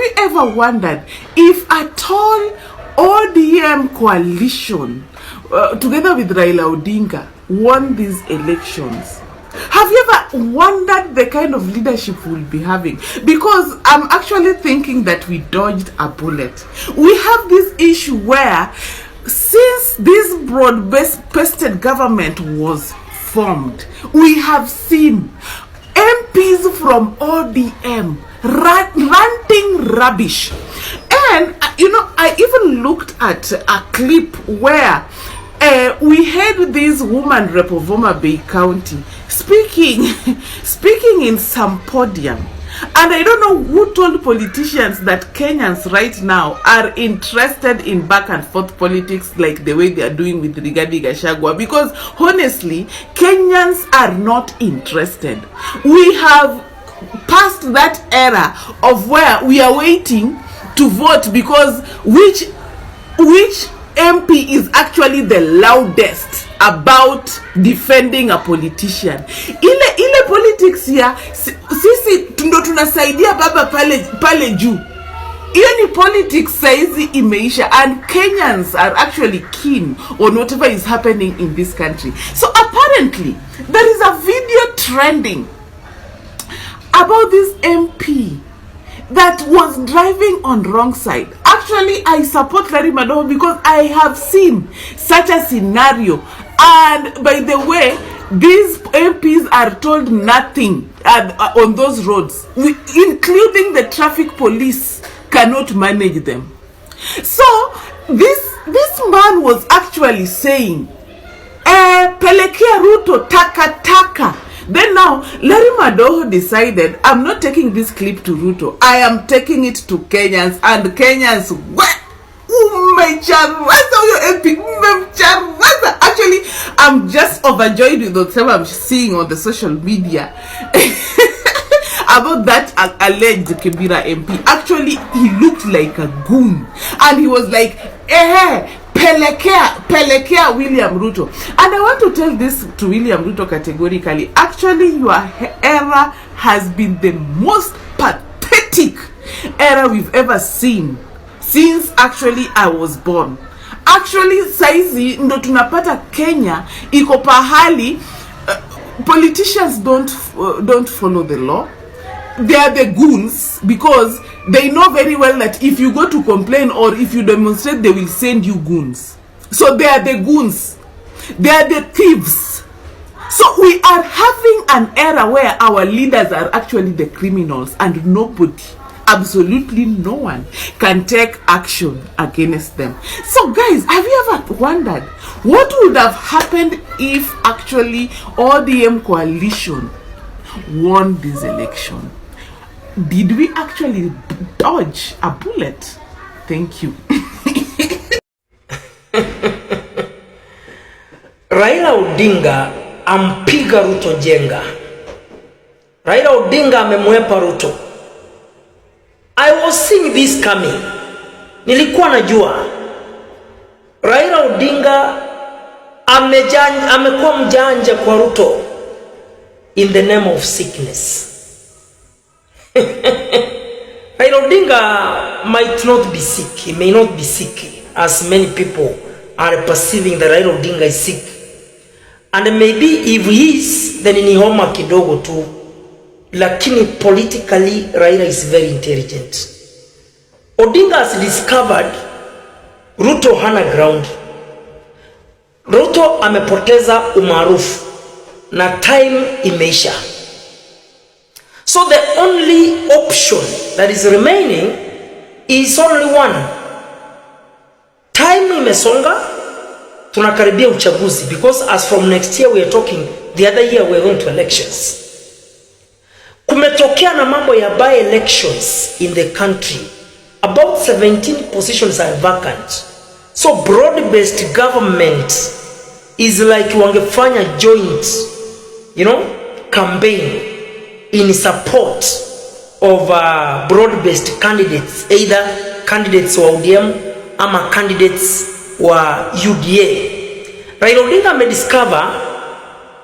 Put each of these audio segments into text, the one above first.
you ever wondered if at all ODM coalition together with Raila Odinga won these elections? Have you ever wondered the kind of leadership we'll be having? Because I'm actually thinking that we dodged a bullet. We have this issue where since this broad-based government was formed, we have seen MPs from ODM ranting rubbish. And I even looked at a clip where we had this woman rep of Homa Bay County speaking in some podium. And I don't know who told politicians that Kenyans right now are interested in back and forth politics like the way they are doing with Rigathi Gachagua. Because honestly, Kenyans are not interested. We have passed that era of where we are waiting to vote because which MP is actually the loudest about defending a politician. Ile politics ya sisi ndo tunasaidia baba pale juu. Hiyo ni politics saizi imeisha, and Kenyans are actually keen on whatever is happening in this country. So apparently there is a video trending about this MP that was driving on wrong side. Actually, I support Larry Madowo because I have seen such a scenario. And by the way, these MPs are told nothing on those roads, including the traffic police cannot manage them. So this man was actually saying, pelekea Ruto taka. Then now, Larry Madowo decided, I'm not taking this clip to Ruto. I am taking it to Kenyans. And Kenyans, actually, I'm just overjoyed with whatever I'm seeing on the social media about that alleged Kibera MP. Actually, he looked like a goon. And he was like, pelekea William Ruto. And I want to tell this to William Ruto categorically. Actually, your era has been the most pathetic era we've ever seen since actually I was born. Actually, saizi ndo tunapata Kenya iko pahali politicians don't follow the law. They are the goons because they know very well that if you go to complain or if you demonstrate, they will send you goons. So they are the goons. They are the thieves. So we are having an era where our leaders are actually the criminals and nobody, absolutely no one, can take action against them. So guys, have you ever wondered what would have happened if actually ODM coalition won this election? Did we actually dodge a bullet? Thank you. Raila Odinga ampiga Ruto jenga. Raila Odinga amemwepa Ruto. I was seeing this coming. Nilikuwa najua Raila Odinga amekuwa mjanja kwa Ruto in the name of sickness. Raila Odinga might not be sick. He may not be sick as many people are perceiving that Raila Odinga is sick. And maybe if he is, then ni homa kidogo tu. Lakini politically Raila is very intelligent. Odinga has discovered Ruto hana ground. Ruto amepoteza umaarufu na time imeisha. So the only option that is remaining is only one. Time imesonga, tunakaribia uchaguzi, because as from next year we are talking, the other year we are going to elections. Kumetokea na mambo ya by-elections in the country. About 17 positions are vacant. So broad-based government is like wangefanya joint, campaign in support of broad-based candidates, either candidates wa ODM ama candidates wa UDA. Raila Odinga may discover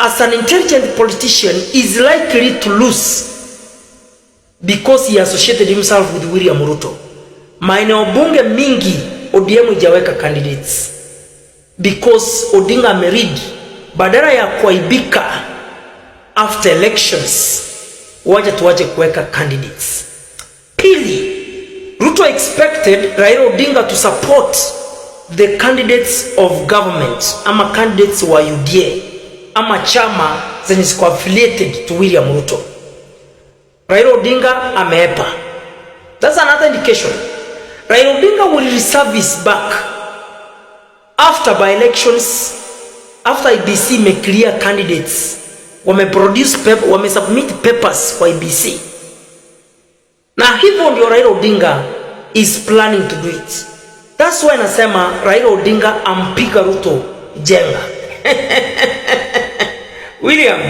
as an intelligent politician is likely to lose because he associated himself with William Ruto. Maeneo bunge mingi ODM ijaweka candidates because Odinga ameread badala ya kuaibika after elections waje tuwaje kuweka candidates. Pili, Ruto expected Raila Odinga to support the candidates of government ama candidates wa UDA ama chama zenye ziko affiliated to William Ruto. Raila Odinga ameepa. That's another indication. Raila Odinga will reservice back after by elections, after IBC may clear candidates, wame produce paper, wame submit papers kwa IBC. Na hivyo ndio Raila Odinga is planning to do it. That's why nasema Raila Odinga ampiga Ruto jenga. William,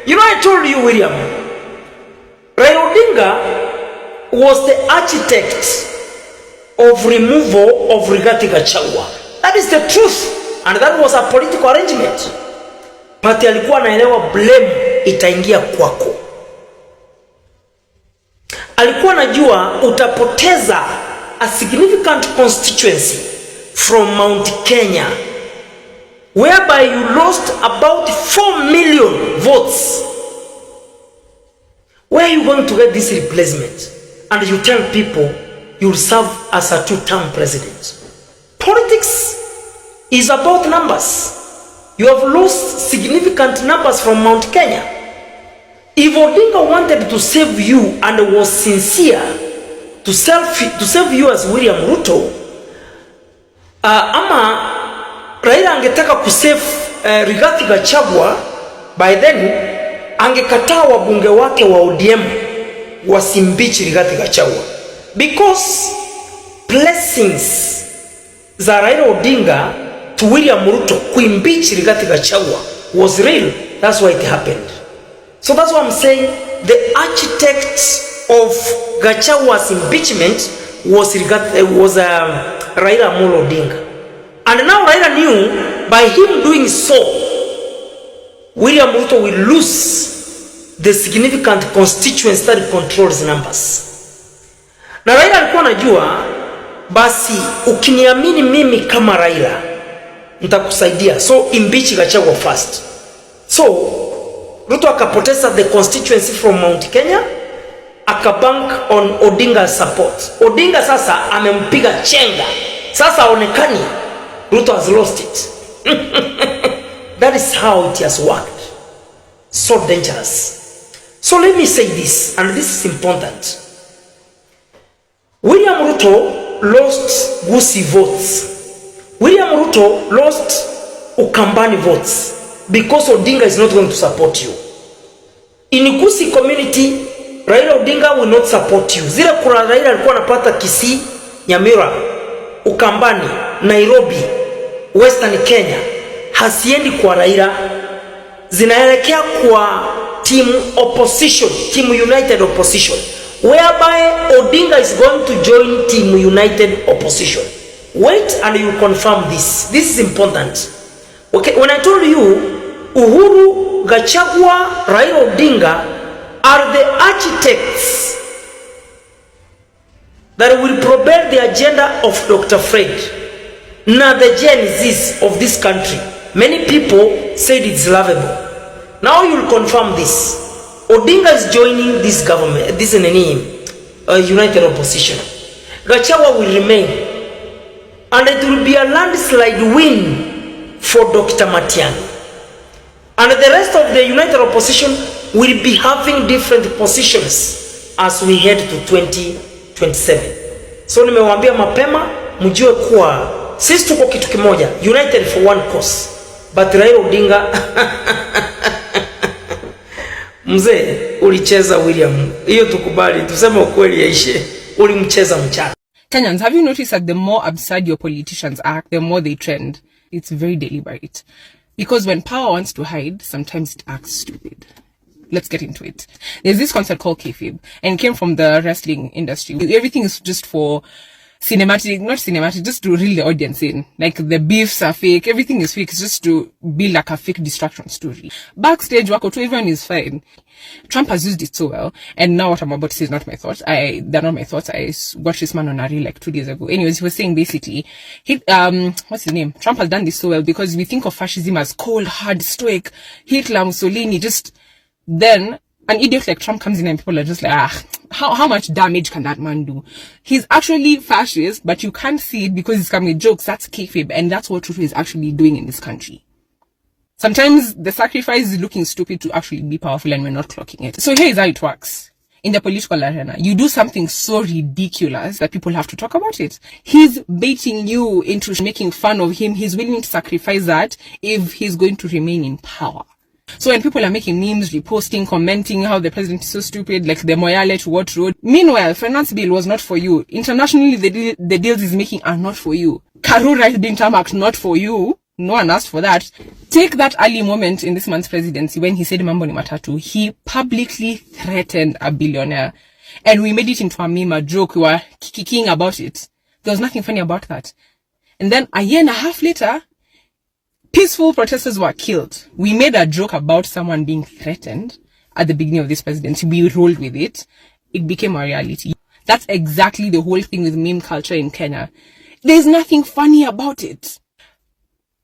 you know I told you William, Raila Odinga was the architect of removal of Rigathi Gachagua. That is the truth, and that was a political arrangement. But alikuwa anaelewa blame itaingia kwako. Alikuwa anajua utapoteza a significant constituency from Mount Kenya, whereby you lost about 4 million votes. Where are you going to get this replacement? And you tell people you'll serve as a 2-term president. Politics is about numbers. You have lost significant numbers from Mount Kenya. If Odinga wanted to save you and was sincere to save you as William Ruto, ama Raila angetaka kusave Rigathi Gachagua, by then angekataa wabunge wake wa ODM wasimbichi Rigathi Gachagua, because blessings za Raila Odinga to William Ruto kuimbichi Rigathi Gachagua was real. That's why it happened. So that's why I'm saying the architect of Gachagua's impeachment was Raila Amolo Odinga. And now Raila knew by him doing so, William Ruto will lose the significant constituency that controls numbers. Na Raila alikuwa anajua basi ukiniamini mimi kama Raila nitakusaidia, so impeach Gachagua first. So Ruto akapoteza the constituency from Mount Kenya, akabank on Odinga's support. Odinga sasa amempiga chenga, sasa onekani Ruto has lost it. That is how it has worked. So dangerous. So let me say this, and this is important. William Ruto lost Gusii votes. William Ruto lost Ukambani votes because Odinga is not going to support you. In Gusii community, Raila Odinga will not support you. Zile kura Raila alikuwa anapata Kisii, Nyamira, Ukambani, Nairobi, Western Kenya, hasiendi kwa Raila, zinaelekea kwa team opposition, team united opposition, whereby Odinga is going to join team united opposition. Wait and you confirm this. This is important. Okay, when I told you Uhuru, Gachagua, Raila Odinga are the architects that will propel the agenda of Dr. Fred. Now the Genz of this country, many people said it's lovable. Now you'll confirm this. Odinga is joining this government, this is united opposition. Gachagua will remain, and it will be a landslide win for Dr. Matiang'i. And the rest of the united opposition will be having different positions as we head to 2027. So nimewambia mapema mjue kuwa sisi tuko kitu kimoja, united for one cause. But Raila Odinga mzee ulicheza William. Hiyo tukubali, tuseme ukweli yaishe. Ulimcheza mchana. Kenyans, have you noticed that the more absurd your politicians act, the more they trend? It's very deliberate. Because when power wants to hide, sometimes it acts stupid. Let's get into it. There's this concept called kayfabe, and it came from the wrestling industry. Everything is just for cinematic, not cinematic, just to reel the audience in. Like the beefs are fake, everything is fake. It's just to be like a fake distraction story. Backstage, wako tu, everyone is fine. Trump has used it so well, and now what I'm about to say is not my thoughts. They're not my thoughts. I watched this man on a reel like 2 days ago. Anyways, he was saying basically, what's his name? Trump has done this so well because we think of fascism as cold, hard, stoic. Hitler, Mussolini, just then an idiot like Trump comes in and people are just like, how much damage can that man do? He's actually fascist, but you can't see it because he's coming with jokes. That's kayfabe, and that's what Ruto is actually doing in this country. Sometimes the sacrifice is looking stupid to actually be powerful and we're not clocking it. So here is how it works. In the political arena, you do something so ridiculous that people have to talk about it. He's baiting you into making fun of him. He's willing to sacrifice that if he's going to remain in power. So when people are making memes, reposting, commenting how the president is so stupid, like the Moyale to what road. Meanwhile, finance bill was not for you. Internationally, the deals he's making are not for you. Karura right being tarmacked, not for you. No one asked for that. Take that early moment in this man's presidency when he said Mambo ni matatu. He publicly threatened a billionaire. And we made it into a meme, a joke. We were kicking about it. There was nothing funny about that. And then a year and a half later, peaceful protesters were killed. We made a joke about someone being threatened at the beginning of this presidency. We rolled with it. It became a reality. That's exactly the whole thing with meme culture in Kenya. There's nothing funny about it.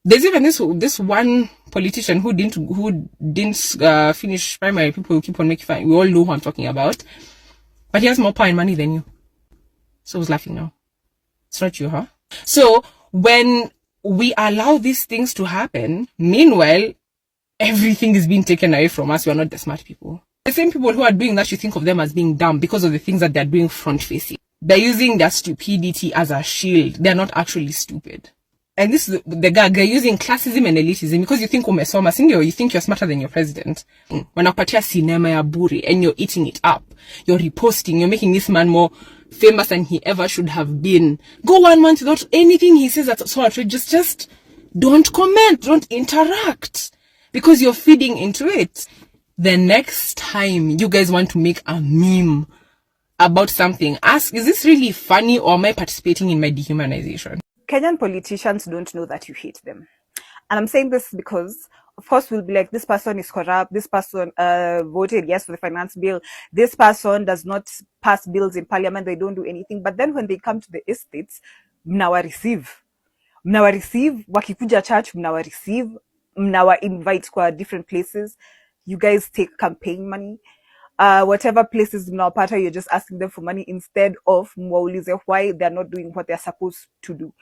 There's even this one politician who didn't finish primary. People keep on making fun. We all know who I'm talking about. But he has more power and money than you. So who's laughing now? It's not you, huh? So when we allow these things to happen, meanwhile, everything is being taken away from us. We are not the smart people. The same people who are doing that, you think of them as being dumb because of the things that they're doing front-facing. They're using their stupidity as a shield. They're not actually stupid. And this is the guy, they're using classism and elitism because you think umesoma, sindio, you think you're smarter than your president. Wanakupatia cinema ya bure and you're eating it up. You're reposting, you're making this man more famous than he ever should have been. Go 1 month without anything he says that's so outrageous. Just don't comment, don't interact because you're feeding into it. The next time you guys want to make a meme about something, ask, is this really funny or am I participating in my dehumanization? Kenyan politicians don't know that you hate them. And I'm saying this because, of course, we'll be like, this person is corrupt, this person voted yes for the finance bill, this person does not pass bills in parliament, they don't do anything. But then when they come to the estates, mnawa receive, wakikuja church, mnawa receive, mnawa invite kwa different places. You guys take campaign money. Whatever places mnawapata, you're just asking them for money instead of mwaulize why they're not doing what they're supposed to do.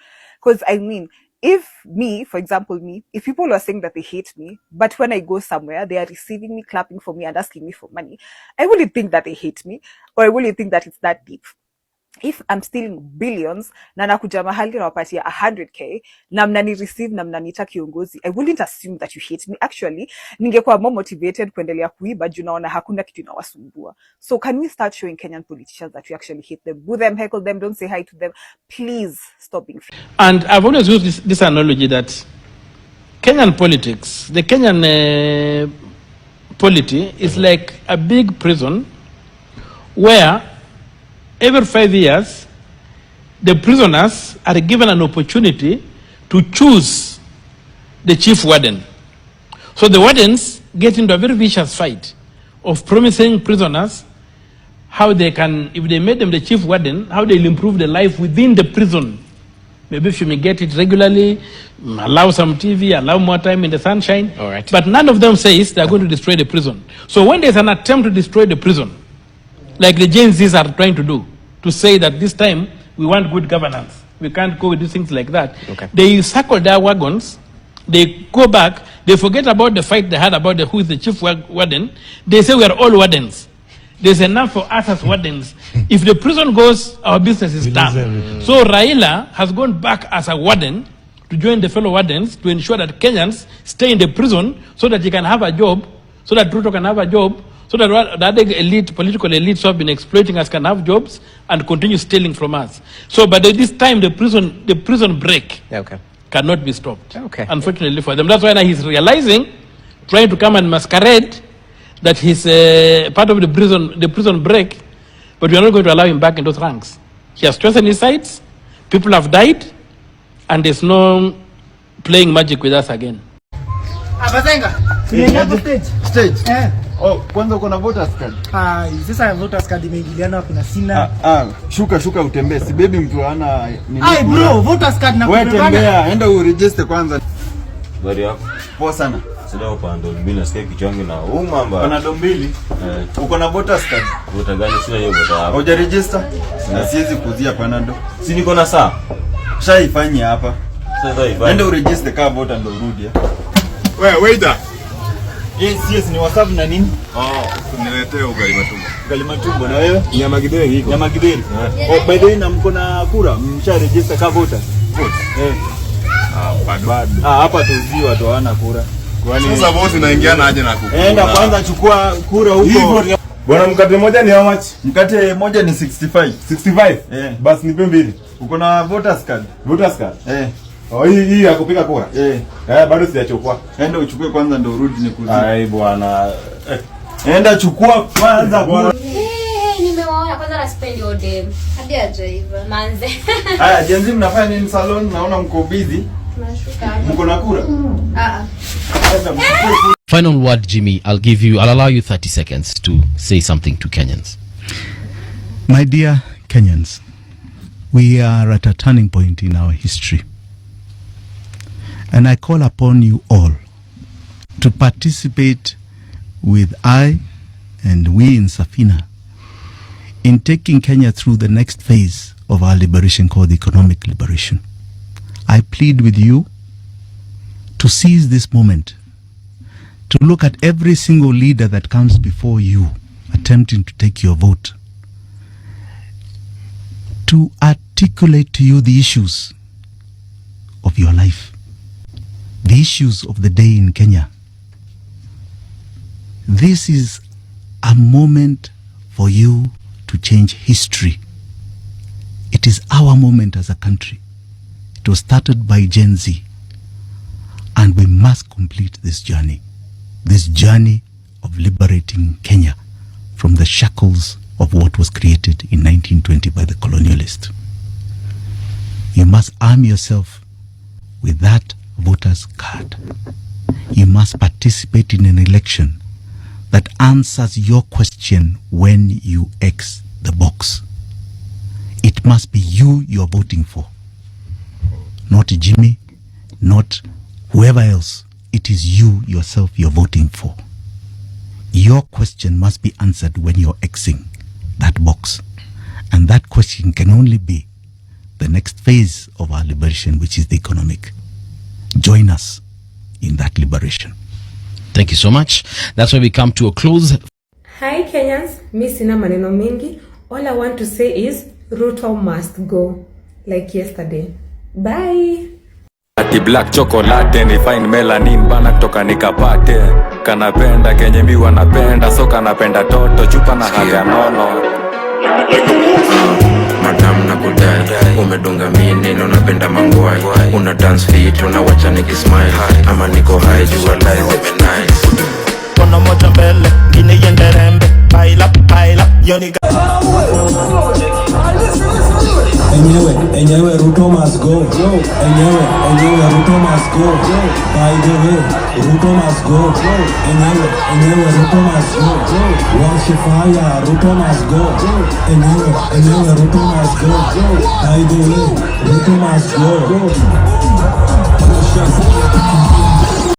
Because I mean, if me, for example, if people are saying that they hate me, but when I go somewhere, they are receiving me, clapping for me and asking me for money, I wouldn't think that they hate me, or I wouldn't think that it's that deep. If I'm stealing billions, na nakuja mahali na wapatia 100k, na mnani receive na mnaniita kiongozi, I wouldn't assume that you hate me. Actually, ningekuwa more motivated kuendelea kuiba juu naona hakuna kitu inawasumbua. So can we start showing Kenyan politicians that we actually hate them? Boo them, heckle them, don't say hi to them. Please stop being free. And I've always used this analogy that Kenyan politics, the Kenyan polity is like a big prison where every 5 years, the prisoners are given an opportunity to choose the chief warden. So the wardens get into a very vicious fight of promising prisoners how they can, if they made them the chief warden, how they'll improve the life within the prison. Maybe if you may get it regularly, allow some TV, allow more time in the sunshine. All right. But none of them says they're going to destroy the prison. So when there's an attempt to destroy the prison, like the Genzs are trying to do, to say that this time we want good governance, we can't go with these things like that. Okay. They circle their wagons, they go back, they forget about the fight they had about who is the chief warden. They say we are all wardens. There's enough for us as wardens. If the prison goes, our business is done. So Raila has gone back as a warden to join the fellow wardens to ensure that Kenyans stay in the prison so that he can have a job, so that Ruto can have a job, so that the other elite, political elites who have been exploiting us can have jobs and continue stealing from us. So, but at this time, the prison break cannot be stopped. Unfortunately for them, that's why now he's realizing, trying to come and masquerade that he's part of the prison break, but we are not going to allow him back in those ranks. He has strengthened his sides, People have died, and there's no playing magic with us again. Abazenga, stage. Oh, kwanza uko na voters card? Sasa voters card imeingiliana wapi na sina? Shuka utembee. Si baby mtu ana nini? Bro, voters card na wewe tembea, enda uregister kwanza. Bari yako. Poa sana. Sasa upande mbili nasikia kichwangu na mamba. Kuna ndo mbili. Uko na voters card? Voter gani sina hiyo voter hapo. Hoja register? Na siwezi kuzia panando. Si niko na saa. Shaifanya hapa. Sasa ifanye. Enda uregister kama voter ndo urudi. Wewe waiter. Yes, ni WhatsApp na nini? Niletee ugali matumbo. Ugali matumbo na wewe? Nyama githeri iko. Nyama githeri. By the way, na mko na kura, msha register kama voter. Bado. Hapa tuzi watu hawana kura. Sasa bosi naingiana aje na kuku. Enda kwanza chukua kura huko. Bwana, mkate moja ni how much? Mkate moja ni 65. 65? Basi nipe mbili. Uko na voters card? Voters card? Hii ya kupiga kura? Bado sijachukua. Enda uchukue kwanza ndio urudi nikuzie. Ai bwana. Enda chukua kwanza kura. Nimewaona kwanza na spend your day. Hadi ajaiva. Manze. Haya, Genz mnafanya nini salon? Naona mko busy. Tunashuka. Mko na kura? Final word, Jimmy. I'll allow you 30 seconds to say something to Kenyans. My dear Kenyans, we are at a turning point in our history. And I call upon you all to participate with I and we in Safina in taking Kenya through the next phase of our liberation called economic liberation. I plead with you to seize this moment, to look at every single leader that comes before you attempting to take your vote, to articulate to you the issues of your life, the issues of the day in Kenya. This is a moment for you to change history. It is our moment as a country. It was started by Genz, and we must complete this journey of liberating Kenya from the shackles of what was created in 1920 by the colonialist. You must arm yourself with that voter's card. You must participate in an election that answers your question when you X the box. It must be you you're voting for, not Jimmy, not whoever else. It is you yourself you're voting for. Your question must be answered when you're Xing that box. And that question can only be the next phase of our liberation, which is the economic. Join us in that liberation. Thank you so much. That's where we come to a close. Hi Kenyans, mi sina maneno mengi. All I want to say is Ruto must go, like yesterday. Bye. Ati black chocolate ni fine melanin bana kutoka nikapate. Kanapenda kenye mi wanapenda, so kanapenda toto chupa na haga nono. Madam na kudai, umedunga mini na unapenda mangwai. Una dance fit, unawacha nikismile. Ama niko high, jua life nice. Kono moja mbele, gine yende rembe. Pile up, yoni Enyewe, Ruto must go. Enyewe, Ruto must go. By the way, Ruto must go. Enyewe, Ruto must go. Wash fire, Ruto must go. Enyewe, Ruto must go. By the way, Ruto must go.